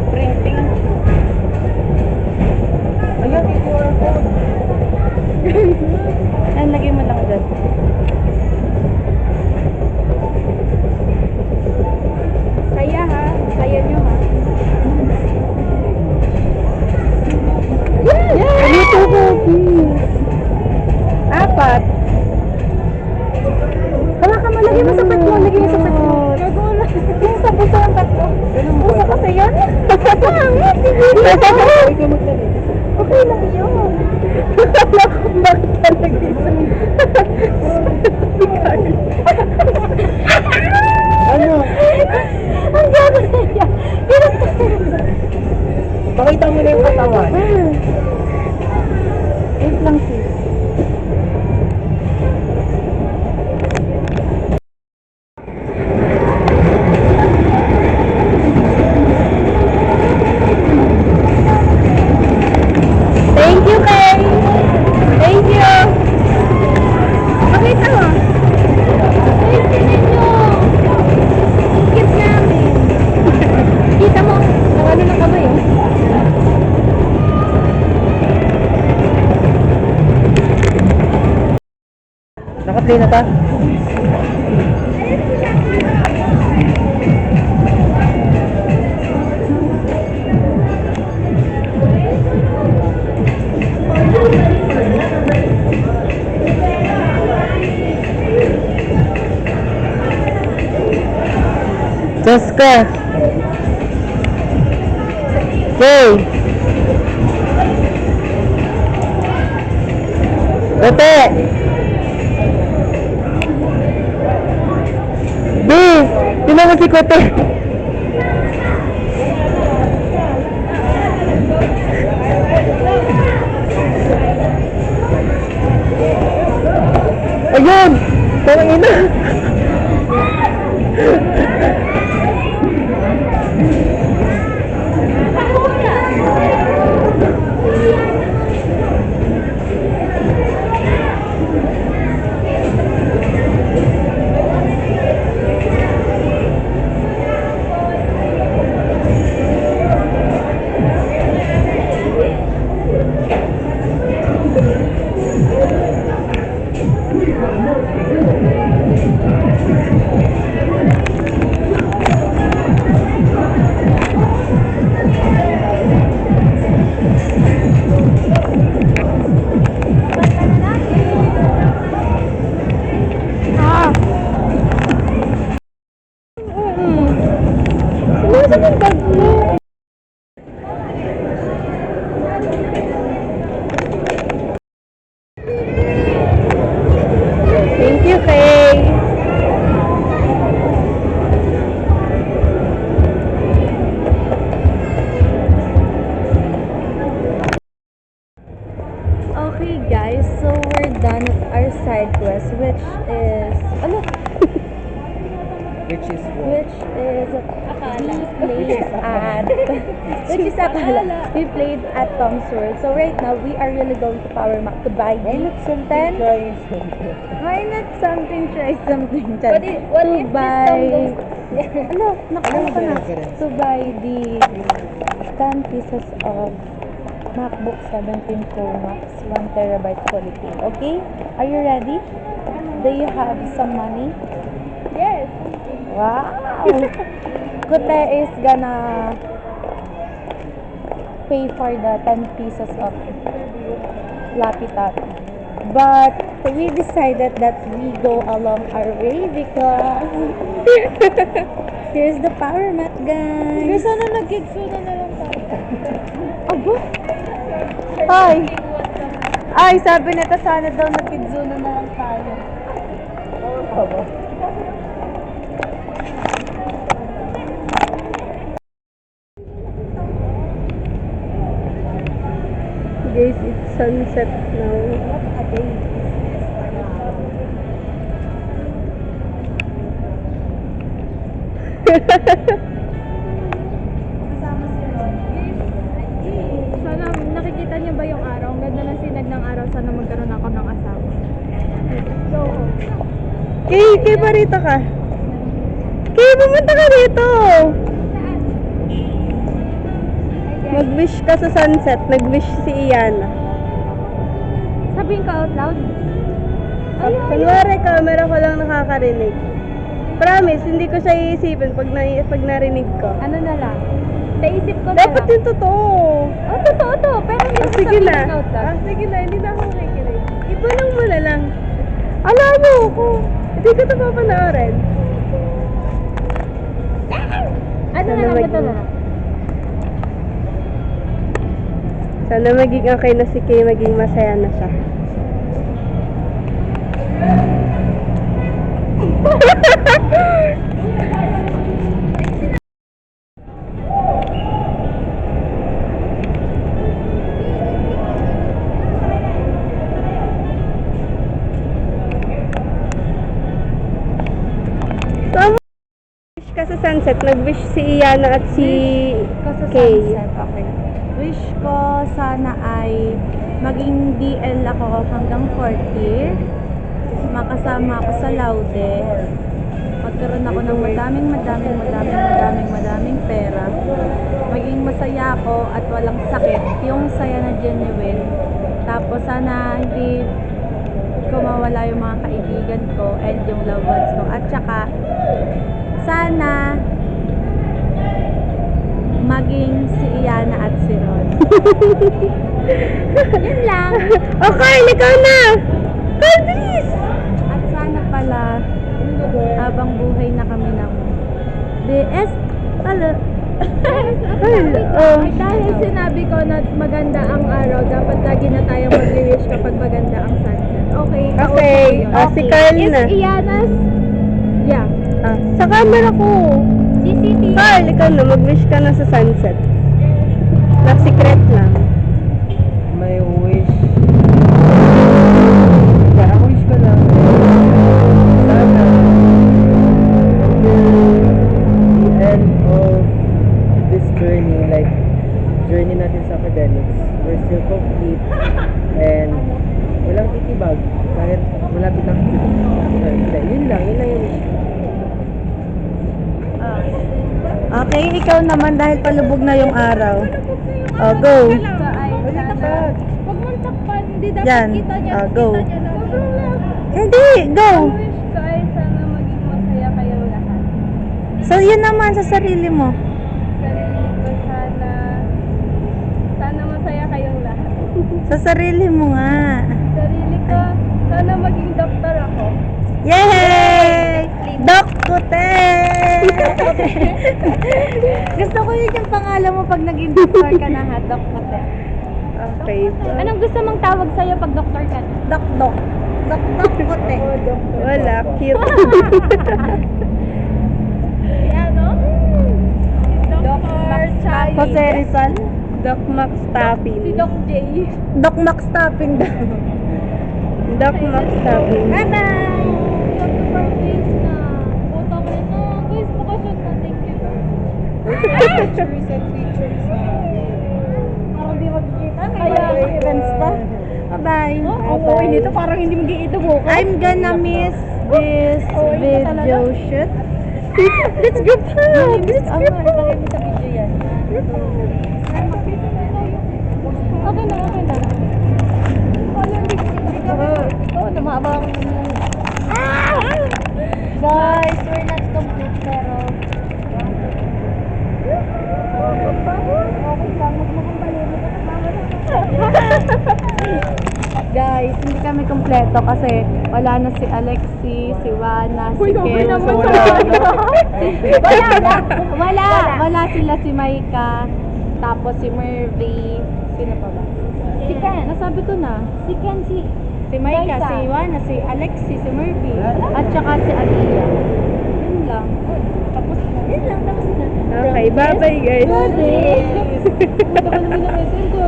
Printing. Ayan, yung QR code. Ayan, lagay mo lang dyan. Saya ha. Saya nyo ha. Yeah! Ito ba? Apat. Hawakan mo, lagay mo sa pat mo. Lagay mo sa pat mo. Yung sa puso ang pat mo. Puso kasi yan. Pangit, hindi mo. Okay lang yun. Bakit talaga isa? Ano? Ang gano'n niya. Pakita mo na yung katawan. Wait lang sis. Thank you, Kay. Thank you. Pakita mo. Thank you ninyo. Cute namin. Kita mo. Nakano ng kamay, oh. Naka-play na ta? Jessica. Okay. Ote. B. Sino mo si Kote? Ayun! Parang ina! Thank you, Faye. Okay, guys, so we're done with our side quest, which is ano? Which is what? Which is we played at which is Akala. We played at Tom's World. So right now we are really going to Power Mac to buy Why not the something 10. try something? Why not something try something? What if this buy song ano, nakita Ano ko na difference? to buy the 10 pieces of MacBook 17 Pro Max 1 terabyte quality. Okay? Are you ready? Do you have some money? Yes. Wow! Kute is gonna pay for the 10 pieces of laptop. But we decided that we go along our way because here's the power mat, guys. Kasi sana nag-gigso na lang tayo. Aba? Ay! Ay, sabi nito sana daw nag-gigso na lang tayo. Ano ba? Guys, it's sunset now. What a day. Sana nakikita niyo ba yung araw? Ang ganda ng sinag ng araw. Sana magkaroon ako ng asawa. So, Kay Barito ka. Kaya pumunta ka dito. Mag-wish ka sa sunset. Nag-wish si Iyana. Sabihin ka out loud. Kunwari camera ko lang nakakarinig. Promise, hindi ko siya iisipin pag narinig ko. Ano na lang? Naisip ko na Dapat lang. yung totoo. Oh, totoo to. Pero hindi ko Sige na. sabihin out loud. Sige na, hindi na ako makikinig. Itanong mo na lang. Alam mo ko. Hindi ko ito papanoorin. Ano na Sana lang, maging- ito na lang. Sana maging okay na si Kay, maging masaya na siya. Tama. Wish ka sa sunset. Nag-wish si Iyana at si Ko sa Kay. sunset, okay. Wish ko sana ay maging DL ako hanggang 40. Makasama ako sa Laude. Magkaroon ako ng madaming pera. Maging masaya ako at walang sakit. Yung saya na genuine. Tapos sana hindi ko mawala yung mga kaibigan ko and yung loved ones ko. At saka, sana maging si Iyana at si Ron. Yun lang. Okay, ikaw na! Carl, please! At sana pala, habang buhay na kami ng DS, Oh. dahil sinabi ko na maganda ang araw, dapat lagi na tayong mag-wish kapag maganda ang sunset. Okay, Okay, si Carl na. Is Iyana's, yeah. Sa camera ko. CCTV. Carl, ikaw na. Mag-wish ka na sa sunset. Na secret lang. My wish. Kaya wish ko lang. Sana. The end of this journey, like journey natin sa academics, we're still complete and walang titibag kahit malapit na yun lang yung wish ko. Okay, ikaw naman dahil palubog na yung araw. Oh, go. So, ay sana, huwag mong takpan, hindi dapat Yan. kita niya. Go. Kita niya na. Sobrang lang. Hindi, go. Ang wish ko ay sana maging masaya kayong lahat. So, yun naman sa sarili mo. Sarili ko sana masaya kayong lahat. Sa sarili mo nga. Sarili ko, sana maging doktor ako. Yay! Doc Kute! Gusto ko yun yung pangalan mo pag naging doktor ka na ha, Doc Kote. Okay. Anong gusto mong tawag sa'yo pag doktor ka na? Doc Kote. Wala, cute. Si ano? Dr. Chay. Jose Rizal? Doc Max Tapping. Si Doc J. Doc Max Tapping daw. Doc Max Tapping. Bye-bye! Dr. Parkins na. Puto ko rin. No, guys, bakasyon na. Thank you. Pictures and features. Parang di magkikita. Kaya, events pa. Bye-bye. Okay nito, parang hindi magkikita bukas. I'm gonna miss this video shoot. Let's group hug! Let's group hug! mo sa video yan. Okay na, okay na. Ikaw, namabang. Guys, we're not complete pero okay lang, magmakampalimot at Guys, hindi kami kompleto kasi wala na si Alexi, si Wana, si Ken. Wala sila si Maika, tapos si Mervy, sino pa ba? Si Ken. Nasabi ko na. Si Ken, si Maika, si Wana, si Alexi, si Mervy, at saka si Aliyah. Yun lang. Tapos na. Yun lang, tapos na. Okay, bye-bye guys. Punta ka namin ng SM ko.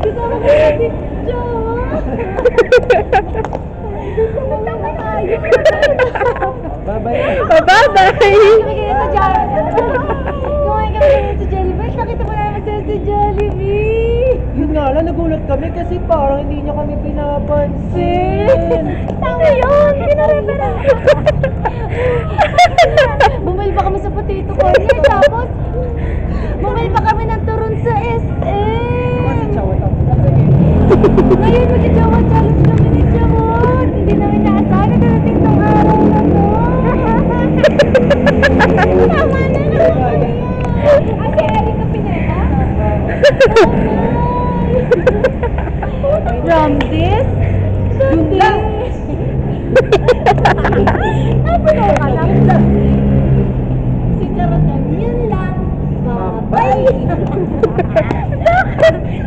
Kasama ko si Jowa. Punta ka tayo. Bye-bye. Bye-bye! Kami kayo sa Kumain kami kayo sa Jollibee. Nakita mo namin sa Jollibee. Yun nga lang, nagulat kami kasi parang hindi niya kami pinapansin. Tama yun. Bumili pa kami sa potato corner, tapos bumili pa kami ng turon sa SM. Ngayon, mag-jawa challenge kami ni Jamon. Hindi namin naasahan na darating tong araw na to. Tama na naman. Ate Erika Pineda? From this to this. Napagawa ka lang. Si Charot yan. Yun lang. Bye!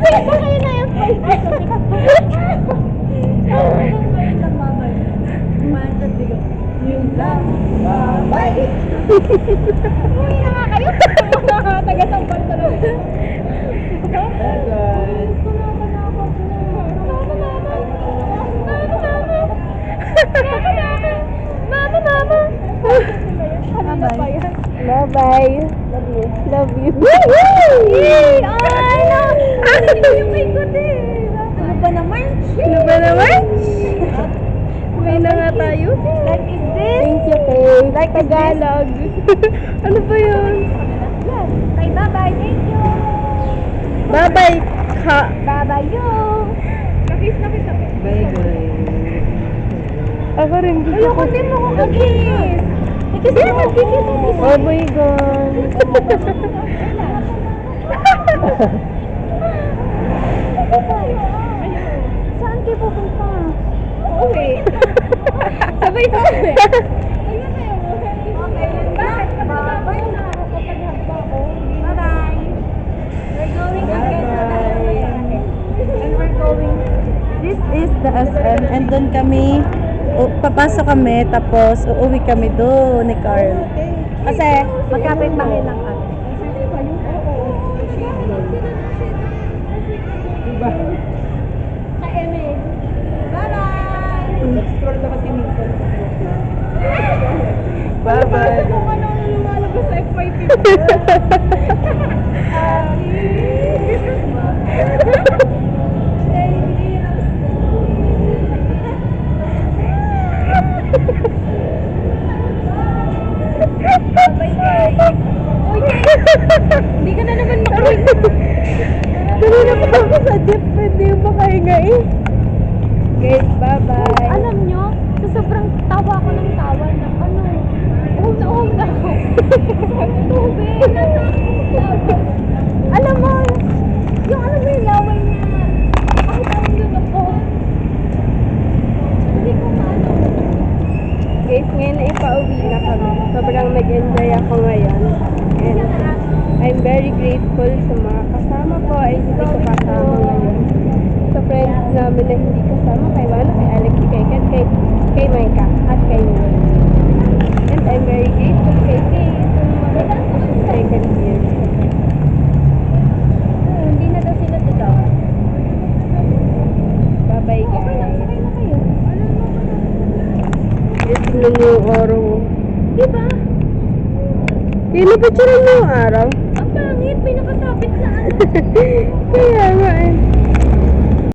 Kaya ba kayo na yung yun lang. Bye! Uy na nga kayo. Taga-sampal ko lang. Bye guys. Bye-bye. Love you. Yay! Ay, no! Hindi yung may good eh. Ano ba naman? Ano ba naman? May na nga tayo. Like is this? Thank you, Kay. Like Tagalog. Ano ba yun? Bye, bye-bye. Thank you. Bye-bye. Ha. Bye-bye, you. Nakis. Bye guys. Ako rin gusto Ayoko ko. din mo kung nakis. Kasi magkikis. Oh my God. Saan kayo pupunta? Okay. Sabay tayo. Ayun na yun. Okay. Bakit? Bye-bye na ako kapag hagba ko. Bye-bye. We're going again. And we're going. This is the SM and doon kami, papasok kami tapos uuwi kami doon ni Carl. Kasi magkapit bahay lang kami. Diba? Sa MA. Bye-bye. Nag-scroll na kasi minsan. Bye-bye. Kung ano lumalabas sa FYP. Hindi ka na naman makahinga. Dali na pa ako sa jeep, hindi mo makahinga eh. Guys, bye-bye. Alam nyo, sa sobrang tawa ko ng tawa na ano, uhog na ako. Tubig. Alam mo, yung ano mo yung laway niya. Bakit ang doon ako? Hindi ko maano. Guys, ngayon na ipauwi na kami. Sobrang nag-enjoy ako ngayon. And I'm very grateful sa mga kasama ko ay hindi ko kasama ngayon. Sa friends namin na hindi kasama kay Wano, kay Alex, kay Kat, kay Micah, at kay Will. And I'm very grateful kay Kay sa second year. Hindi na daw sila digaw. Bye-bye Okay lang, guys. sakay na kayo. Ano mo ba na? Yes, nung yung araw. Diba? Pinapicturean mo yung araw? Ang pangit, may nakasabit na ano. Kaya nga eh.